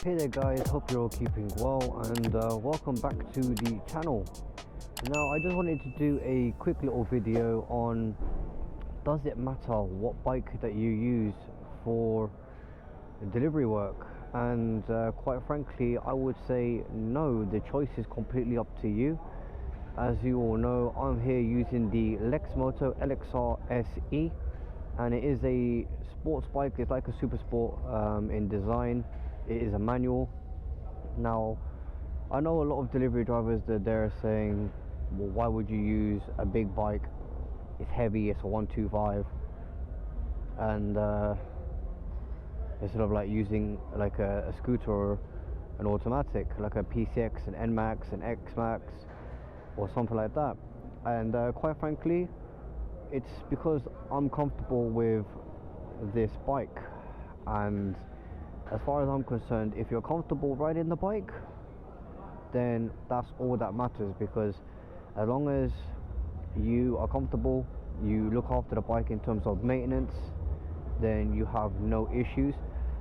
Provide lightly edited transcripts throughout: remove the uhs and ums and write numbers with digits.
Hey there guys, hope you're all keeping well and welcome back to the channel. Now I just wanted to do a quick little video on, does it matter what bike that you use for delivery work? And quite frankly I would say no, the choice is completely up to you. As you all know, I'm here using the Lexmoto LXR SE, and it is a sports bike. It's like a super sport in design. It is a manual. Now I know a lot of delivery drivers that they're saying, well, why would you use a big bike? It's heavy, it's a 125, and instead of like using like a scooter or an automatic like a PCX, an NMAX, an XMAX or something like that. And quite frankly, it's because I'm comfortable with this bike, and as far as I'm concerned, if you're comfortable riding the bike, then that's all that matters. Because as long as you are comfortable, you look after the bike in terms of maintenance, then you have no issues.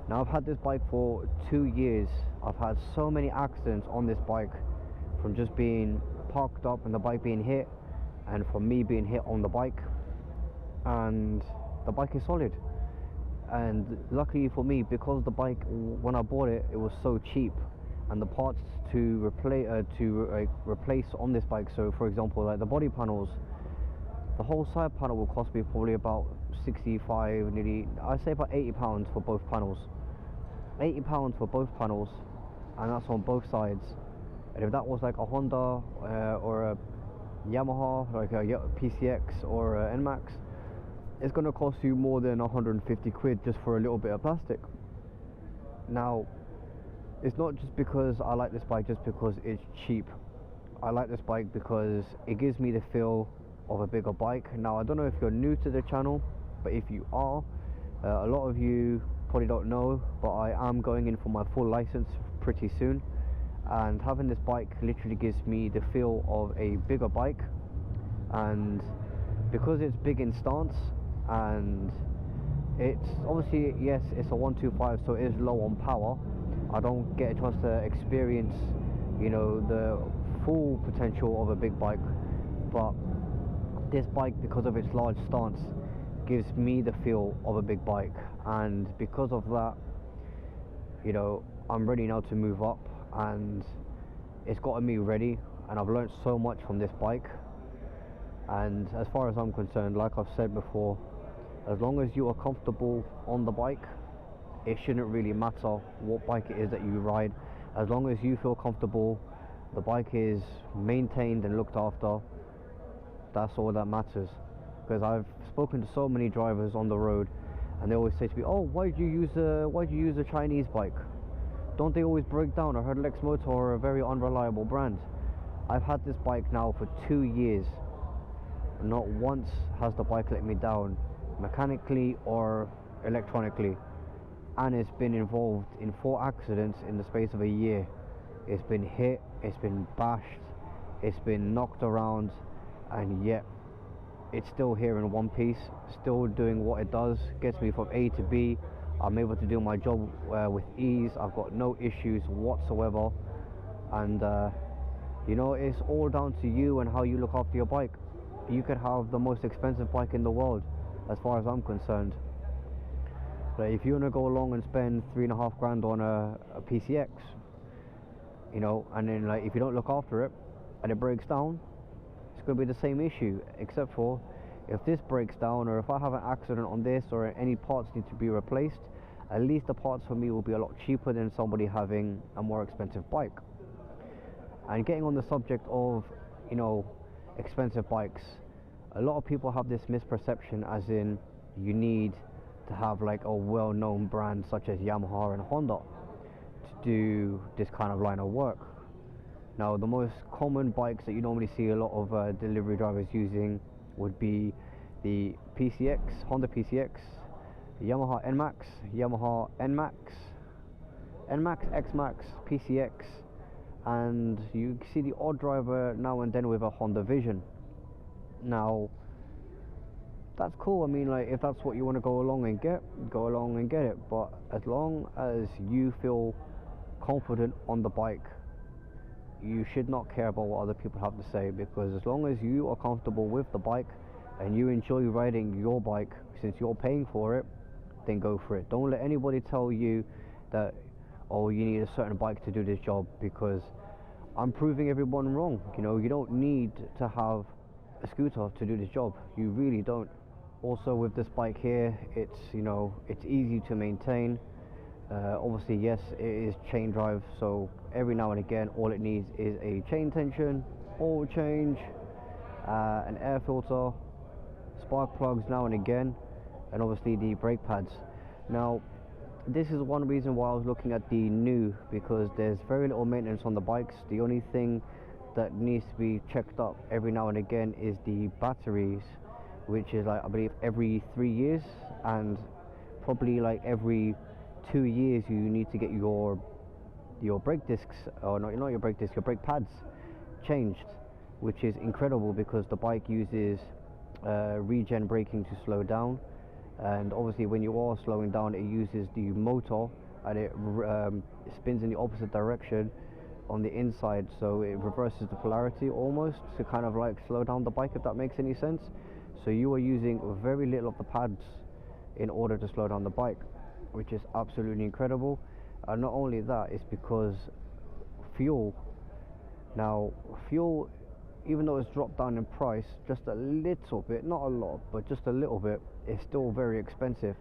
Now I've had this bike for 2 years. I've had so many accidents on this bike, from just being parked up and the bike being hit, and from me being hit on the bike, and the bike is solid. And luckily for me, because the bike, when I bought it, it was so cheap, and the parts to replace on this bike, so for example like the body panels, the whole side panel will cost me probably about 65, nearly, I'd say about £80 for both panels. £80 for both panels, and that's on both sides. And if that was like a Honda or a Yamaha, like a PCX or a NMAX, it's going to cost you more than 150 quid just for a little bit of plastic. Now it's not just because I like this bike just because it's cheap. I like this bike because it gives me the feel of a bigger bike. Now I don't know if you're new to the channel, but if you are, a lot of you probably don't know, but I am going in for my full license pretty soon, and having this bike literally gives me the feel of a bigger bike. And because it's big in stance, and it's obviously, yes, it's a 125, so it is low on power, I don't get a chance to experience, you know, the full potential of a big bike. But this bike, because of its large stance, gives me the feel of a big bike, and because of that, you know, I'm ready now to move up, and it's gotten me ready, and I've learned so much from this bike. And as far as I'm concerned, like I've said before, as long as you are comfortable on the bike, it shouldn't really matter what bike it is that you ride. As long as you feel comfortable, the bike is maintained and looked after, that's all that matters. Because I've spoken to so many drivers on the road, and they always say to me, oh, why'd you use a Chinese bike? Don't they always break down? I heard Lexmoto are a very unreliable brand. I've had this bike now for 2 years. Not once has the bike let me down, mechanically or electronically, and it's been involved in 4 accidents in the space of a year. It's been hit, it's been bashed, it's been knocked around, and yet it's still here in one piece, still doing what it does, gets me from A to B. I'm able to do my job with ease. I've got no issues whatsoever. And you know, it's all down to you and how you look after your bike. You could have the most expensive bike in the world, as far as I'm concerned, but if you want to go along and spend 3.5 grand on a PCX, you know, and then like if you don't look after it and it breaks down, it's going to be the same issue, except for if this breaks down, or if I have an accident on this, or any parts need to be replaced, at least the parts for me will be a lot cheaper than somebody having a more expensive bike. And getting on the subject of, you know, expensive bikes, a lot of people have this misperception, as in you need to have like a well-known brand such as Yamaha and Honda to do this kind of line of work. Now the most common bikes that you normally see a lot of delivery drivers using would be the PCX, Honda PCX, Yamaha NMAX, Yamaha NMAX, NMAX, XMAX, PCX, and you see the odd driver now and then with a Honda Vision. Now that's cool. I mean, like, if that's what you want to go along and get, go along and get it, but as long as you feel confident on the bike, you should not care about what other people have to say, because as long as you are comfortable with the bike and you enjoy riding your bike, since you're paying for it, then go for it. Don't let anybody tell you that, oh, you need a certain bike to do this job, because I'm proving everyone wrong. You know, you don't need to have a scooter to do this job. You really don't. Also, with this bike here, it's, you know, it's easy to maintain. Obviously, yes, it is chain drive, so every now and again all it needs is a chain tension, oil change, an air filter, spark plugs now and again, and obviously the brake pads. Now, this is one reason why I was looking at the new, because there's very little maintenance on the bikes. The only thing that needs to be checked up every now and again is the batteries, which is like, I believe, every 3 years, and probably like every 2 years you need to get your brake discs, or not your brake discs, your brake pads changed, which is incredible because the bike uses regen braking to slow down. And obviously when you are slowing down, it uses the motor, and it spins in the opposite direction on the inside, so it reverses the polarity almost to kind of like slow down the bike, if that makes any sense. So you are using very little of the pads in order to slow down the bike, which is absolutely incredible. And not only that, it's because fuel. Now, fuel, even though it's dropped down in price just a little bit, not a lot, but just a little bit, it's still very expensive.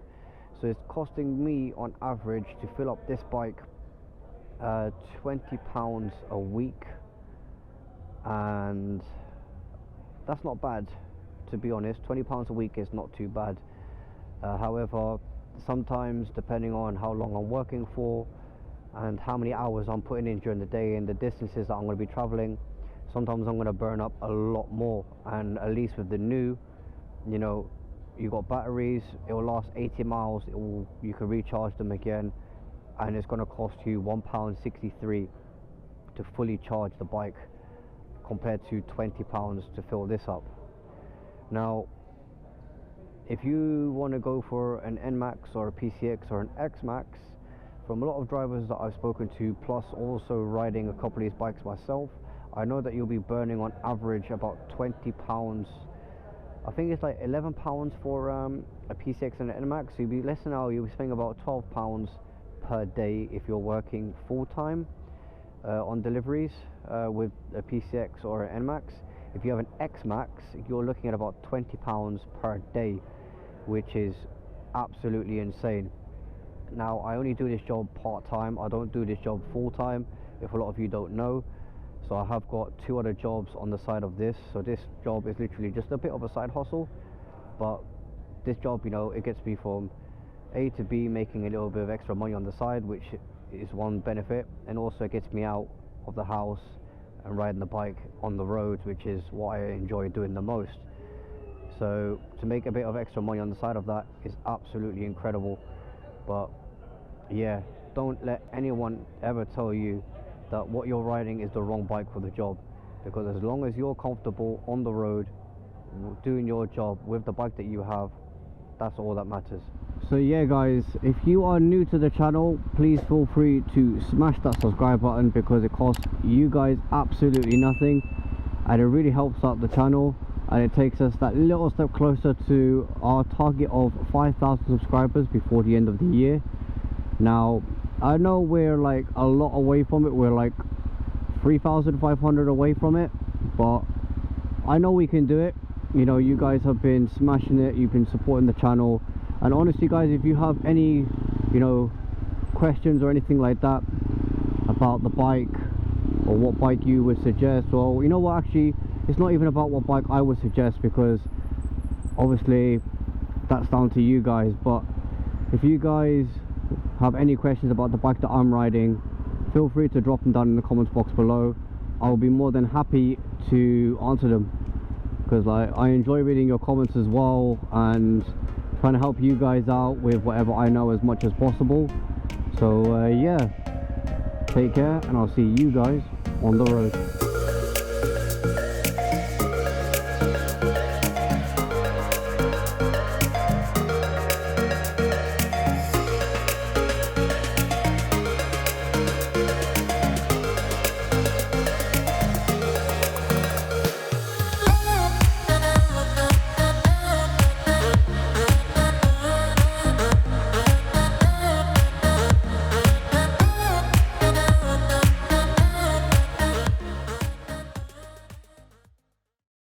So it's costing me on average to fill up this bike £20 a week, and that's not bad, to be honest. £20 a week is not too bad. However, sometimes, depending on how long I'm working for and how many hours I'm putting in during the day and the distances that I'm going to be traveling, sometimes I'm going to burn up a lot more. And at least with the new, you know, you got batteries, it will last 80 miles, you can recharge them again, and it's going to cost you £1.63 to fully charge the bike, compared to £20 to fill this up. Now, if you want to go for an NMAX or a PCX or an XMAX, from a lot of drivers that I've spoken to, plus also riding a couple of these bikes myself, I know that you'll be burning on average about £20. I think it's like £11 for a PCX and an NMAX, so you'll be less than an hour, you'll be spending about £12 per day if you're working full-time on deliveries with a PCX or an NMAX. If you have an XMAX, you're looking at about £20 per day, which is absolutely insane. Now, I only do this job part-time, I don't do this job full-time, if a lot of you don't know. So I have got 2 other jobs on the side of this, so this job is literally just a bit of a side hustle, but this job, you know, it gets me from A to B, making a little bit of extra money on the side, which is one benefit, and also it gets me out of the house and riding the bike on the roads, which is what I enjoy doing the most. So to make a bit of extra money on the side of that is absolutely incredible. But yeah, don't let anyone ever tell you that what you're riding is the wrong bike for the job, because as long as you're comfortable on the road doing your job with the bike that you have, that's all that matters. So yeah guys, if you are new to the channel, please feel free to smash that subscribe button, because it costs you guys absolutely nothing, and it really helps out the channel, and it takes us that little step closer to our target of 5,000 subscribers before the end of the year. Now, I know we're like a lot away from it, we're like 3,500 away from it, but I know we can do it. You know, you guys have been smashing it, you've been supporting the channel, and honestly guys, if you have any, you know, questions or anything like that about the bike, or what bike you would suggest, or you know what, actually it's not even about what bike I would suggest, because obviously that's down to you guys. But if you guys have any questions about the bike that I'm riding, feel free to drop them down in the comments box below. I'll be more than happy to answer them, because I enjoy reading your comments as well, and trying to help you guys out with whatever I know as much as possible. So yeah, take care, and I'll see you guys on the road.